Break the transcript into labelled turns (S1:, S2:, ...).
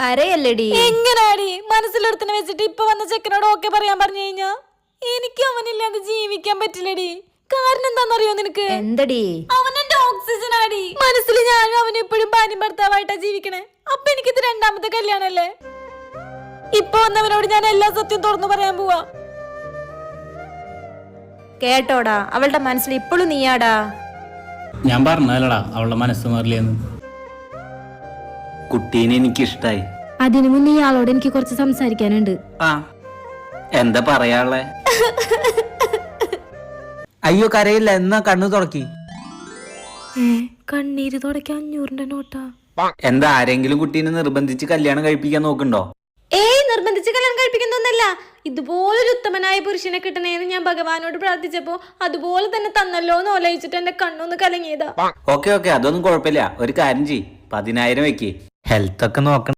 S1: കരയല്ലേടി.
S2: എങ്ങനാടി മനസ്സിലൊരുത്തിനെ വെച്ചിട്ട് ഇപ്പൊ വന്ന ചെക്കനോട് ഓക്കെ പറയാൻ പറഞ്ഞു കഴിഞ്ഞാ എനിക്ക് അവനില്ലാതെ ജീവിക്കാൻ പറ്റില്ലടി. കാരണം എന്താന്നറിയോ നിനക്ക്?
S1: എന്തടി?
S2: അവൻ എന്റെ ഓക്സിജൻ ആടി. മനസ്സിൽ ഞാനും അവനും ഇപ്പോഴും ഭാര്യയും ഭർത്താവായിട്ടാ ജീവിക്കണേ. അപ്പൊ എനിക്കിത് രണ്ടാമത്തെ കല്യാണല്ലേ. ഇപ്പൊ വന്നവനോട് ഞാൻ എല്ലാ സത്യം തുറന്നു പറയാൻ പോവാ.
S1: കേട്ടോടാ, അവളുടെ മനസ്സിൽ ഇപ്പോഴും നീയാടാ.
S3: ഞാൻ പറഞ്ഞതല്ലടാ അവളുടെ മനസ്സ് മാറില്ലെന്ന്.
S4: കുട്ടീനെ എനിക്കിഷ്ടായി.
S2: അതിനു മുന്നേ ഇയാളോട് എനിക്ക് കുറച്ച് സംസാരിക്കാനുണ്ട്.
S4: ആ എന്താ പറയാളെ? അയ്യോ കരയില്ല, എന്നാ കണ്ണു തുറക്കി.
S2: കണ്ണീര് തുടക്കാൻ 500 നോട്ടാ.
S4: എന്താ ആരെങ്കിലും കുട്ടീനെ നിർബന്ധിച്ച് കല്യാണം കഴിപ്പിക്കാൻ നോക്കണ്ടോ?
S2: ഏയ് നിർബന്ധിച്ച് കല്യാണം കഴിപ്പിക്കുന്നൊന്നല്ല. ഇതുപോലൊരു ഉത്തമനായ പുരുഷനെ കിട്ടണേന്ന് ഞാൻ ഭഗവാനോട് പ്രാർത്ഥിച്ചപ്പോ അതുപോലെ തന്നെ തന്നല്ലോ എന്ന് ഓലയിച്ചിട്ട് എന്റെ കണ്ണൊന്ന് കലങ്ങിയതാ.
S4: ഓക്കെ അതൊന്നും കുഴപ്പമില്ല. ഒരു കാര്യം ചെയ്യ്, 10,000 വെക്ക്. ഹെൽത്ത് ഒക്കെ നോക്കണം.